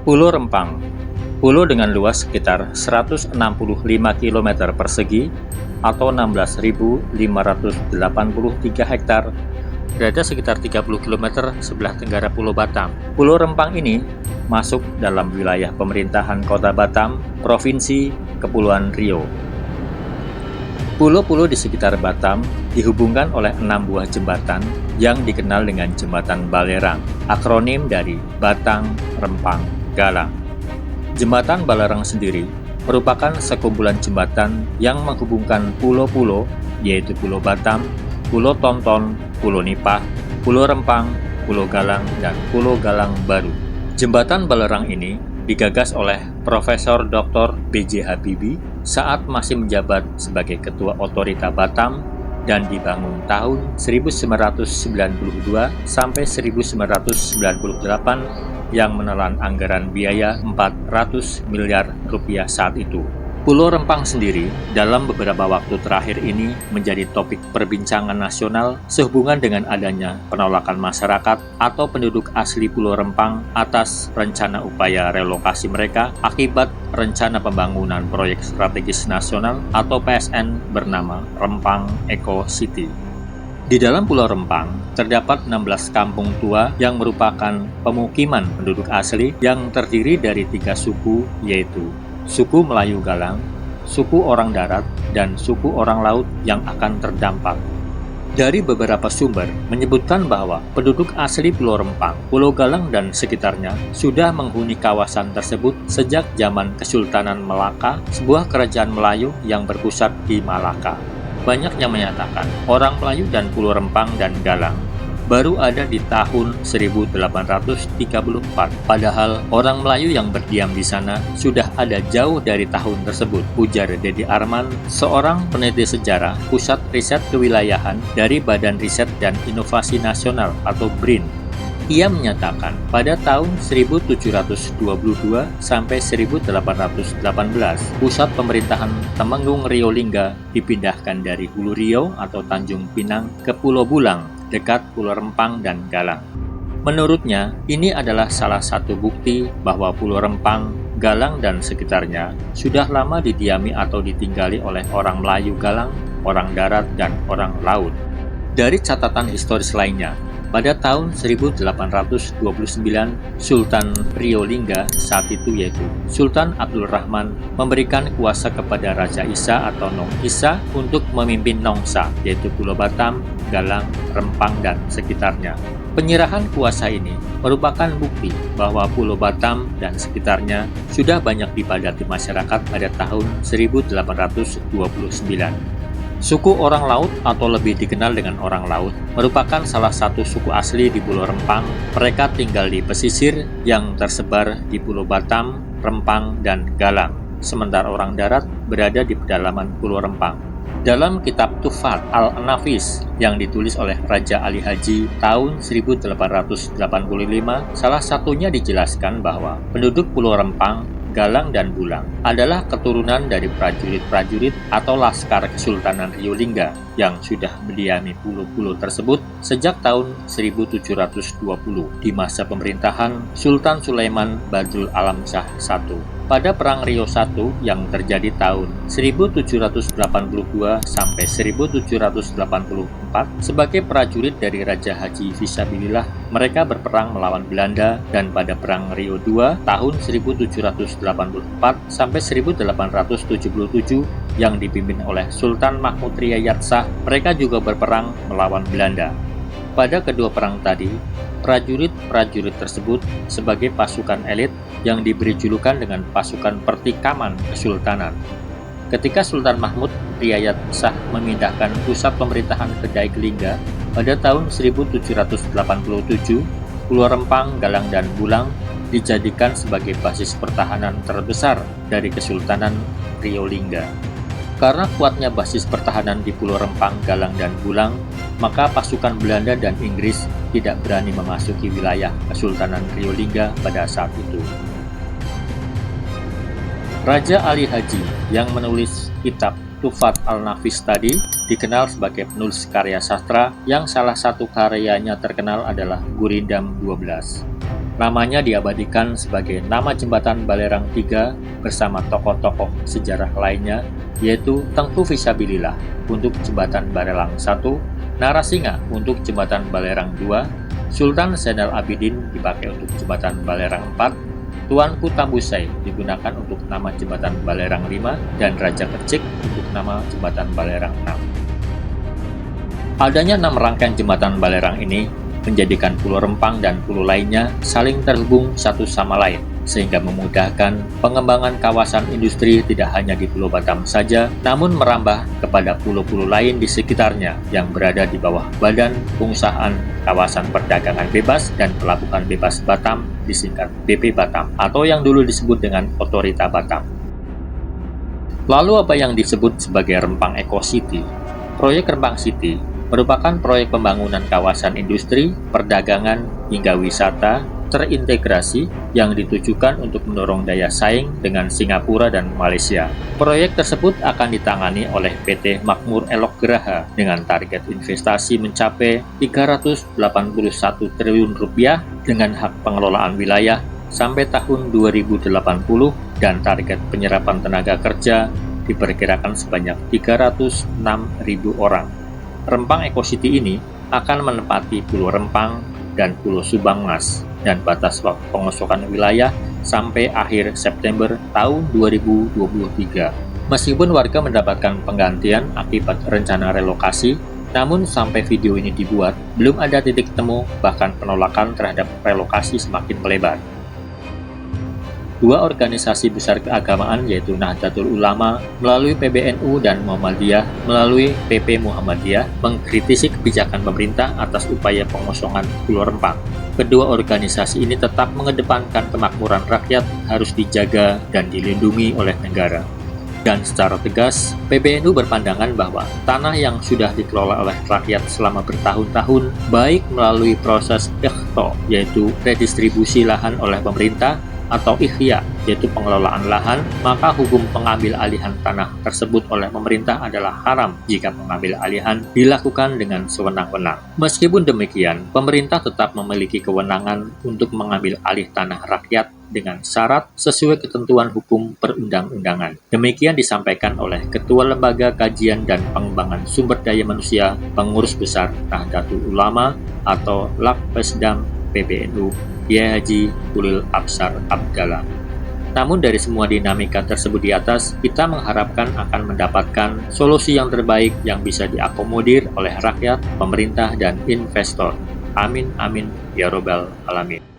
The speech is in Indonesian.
Pulau Rempang. Pulau dengan luas sekitar 165 km persegi atau 16.583 hektar, berada sekitar 30 km sebelah tenggara Pulau Batam. Pulau Rempang ini masuk dalam wilayah pemerintahan Kota Batam, Provinsi Kepulauan Riau. Pulau-pulau di sekitar Batam dihubungkan oleh 6 buah jembatan yang dikenal dengan Jembatan Balerang, akronim dari Batang, Rempang, Galang. Jembatan Balerang sendiri merupakan sekumpulan jembatan yang menghubungkan pulau-pulau, yaitu Pulau Batam, Pulau Tonton, Pulau Nipah, Pulau Rempang, Pulau Galang, dan Pulau Galang Baru. Jembatan Balerang ini digagas oleh Profesor Dr. B.J. Habibie saat masih menjabat sebagai Ketua Otorita Batam dan dibangun tahun 1992 sampai 1998 yang menelan anggaran biaya 400 miliar rupiah saat itu. Pulau Rempang sendiri dalam beberapa waktu terakhir ini menjadi topik perbincangan nasional sehubungan dengan adanya penolakan masyarakat atau penduduk asli Pulau Rempang atas rencana upaya relokasi mereka akibat rencana pembangunan proyek strategis nasional atau PSN bernama Rempang Eco City. Di dalam Pulau Rempang terdapat 16 kampung tua yang merupakan pemukiman penduduk asli yang terdiri dari 3 suku, yaitu suku Melayu Galang, suku orang darat, dan suku orang laut yang akan terdampak. Dari beberapa sumber menyebutkan bahwa penduduk asli Pulau Rempang, Pulau Galang, dan sekitarnya sudah menghuni kawasan tersebut sejak zaman Kesultanan Melaka, sebuah kerajaan Melayu yang berpusat di Malaka. Banyak yang menyatakan orang Melayu dan Pulau Rempang dan Galang baru ada di tahun 1834, padahal orang Melayu yang berdiam di sana sudah ada jauh dari tahun tersebut, ujar Dedi Arman, seorang peneliti sejarah Pusat Riset Kewilayahan dari Badan Riset dan Inovasi Nasional atau BRIN. Ia menyatakan pada tahun 1722 sampai 1818, pusat pemerintahan Temenggung Rio Lingga dipindahkan dari Hulu Riau atau Tanjung Pinang ke Pulau Bulang, dekat Pulau Rempang dan Galang. Menurutnya, ini adalah salah satu bukti bahwa Pulau Rempang, Galang, dan sekitarnya sudah lama didiami atau ditinggali oleh orang Melayu Galang, orang darat, dan orang laut. Dari catatan historis lainnya, pada tahun 1829, Sultan Rio Lingga saat itu yaitu Sultan Abdul Rahman memberikan kuasa kepada Raja Isa atau Nong Isa untuk memimpin Nongsa, yaitu Pulau Batam, Galang, Rempang, dan sekitarnya. Penyerahan kuasa ini merupakan bukti bahwa Pulau Batam dan sekitarnya sudah banyak dipadati masyarakat pada tahun 1829. Suku orang laut atau lebih dikenal dengan orang laut merupakan salah satu suku asli di Pulau Rempang. Mereka tinggal di pesisir yang tersebar di Pulau Batam, Rempang, dan Galang. Sementara orang darat berada di pedalaman Pulau Rempang. Dalam kitab Tufat Al-Nafis yang ditulis oleh Raja Ali Haji tahun 1885, salah satunya dijelaskan bahwa penduduk Pulau Rempang, Galang, dan Bulang adalah keturunan dari prajurit-prajurit atau laskar Kesultanan Rio Lingga yang sudah mendiami pulau-pulau tersebut sejak tahun 1720 di masa pemerintahan Sultan Sulaiman Badrul Alam Shah I. Pada Perang Riau I yang terjadi tahun 1782 sampai 1784, sebagai prajurit dari Raja Haji Fisabilillah, mereka berperang melawan Belanda, dan pada Perang Riau II tahun 1784 sampai 1877 yang dipimpin oleh Sultan Mahmud Riyad Shah, mereka juga berperang melawan Belanda. Pada kedua perang tadi, prajurit-prajurit tersebut sebagai pasukan elit yang diberi julukan dengan pasukan pertikaman kesultanan. Ketika Sultan Mahmud Riyad Shah memindahkan pusat pemerintahan ke Daik Lingga pada tahun 1787, Pulau Rempang, Galang, dan Bulang dijadikan sebagai basis pertahanan terbesar dari Kesultanan Rio Lingga. Karena kuatnya basis pertahanan di Pulau Rempang, Galang, dan Bulang, maka pasukan Belanda dan Inggris tidak berani memasuki wilayah Kesultanan Rio Lingga pada saat itu. Raja Ali Haji yang menulis kitab Tufat Al-Nafis tadi dikenal sebagai penulis karya sastra yang salah satu karyanya terkenal adalah Gurindam 12. Namanya diabadikan sebagai nama jembatan Balerang 3 bersama tokoh-tokoh sejarah lainnya, yaitu Tengku Fisabilillah untuk jembatan Barelang 1, Narasinga untuk jembatan Balerang 2, Sultan Zainal Abidin dipakai untuk jembatan Balerang 4, Tuanku Tambusai digunakan untuk nama jembatan Balerang 5, dan Raja Percik untuk nama jembatan Balerang 6. Adanya 6 rangkaian jembatan Balerang ini menjadikan Pulau Rempang dan pulau lainnya saling terhubung satu sama lain, sehingga memudahkan pengembangan kawasan industri tidak hanya di Pulau Batam saja, namun merambah kepada pulau-pulau lain di sekitarnya yang berada di bawah Badan Pengusahaan Kawasan Perdagangan Bebas dan Pelabuhan Bebas Batam, disingkat BP Batam, atau yang dulu disebut dengan Otorita Batam. Lalu apa yang disebut sebagai Rempang Eco City? Proyek Rempang City merupakan proyek pembangunan kawasan industri, perdagangan, hingga wisata terintegrasi yang ditujukan untuk mendorong daya saing dengan Singapura dan Malaysia. Proyek tersebut akan ditangani oleh PT Makmur Elok Geraha dengan target investasi mencapai 381 triliun rupiah dengan hak pengelolaan wilayah sampai tahun 2080 dan target penyerapan tenaga kerja diperkirakan sebanyak 306.000 orang. Rempang Eco City ini akan menempati Pulau Rempang dan Pulau Subang Mas, dan batas waktu pengosongan wilayah sampai akhir September tahun 2023. Meskipun warga mendapatkan penggantian akibat rencana relokasi, namun sampai video ini dibuat, belum ada titik temu, bahkan penolakan terhadap relokasi semakin melebar. Dua organisasi besar keagamaan yaitu Nahdlatul Ulama melalui PBNU dan Muhammadiyah melalui PP Muhammadiyah mengkritisi kebijakan pemerintah atas upaya pengosongan Pulau Rempang. Kedua organisasi ini tetap mengedepankan kemakmuran rakyat harus dijaga dan dilindungi oleh negara. Dan secara tegas, PBNU berpandangan bahwa tanah yang sudah dikelola oleh rakyat selama bertahun-tahun, baik melalui proses ikhto, yaitu redistribusi lahan oleh pemerintah, atau ikhya, yaitu pengelolaan lahan, maka hukum pengambil alihan tanah tersebut oleh pemerintah adalah haram jika pengambil alihan dilakukan dengan sewenang-wenang. Meskipun demikian, pemerintah tetap memiliki kewenangan untuk mengambil alih tanah rakyat dengan syarat sesuai ketentuan hukum perundang-undangan. Demikian disampaikan oleh Ketua Lembaga Kajian dan Pengembangan Sumber Daya Manusia Pengurus Besar Nahdlatul Ulama atau Lakpesdam PBNU, Kiai Haji Ulil Absar Abdallah. Namun dari semua dinamika tersebut di atas, kita mengharapkan akan mendapatkan solusi yang terbaik yang bisa diakomodir oleh rakyat, pemerintah, dan investor. Amin, amin, ya robbal alamin.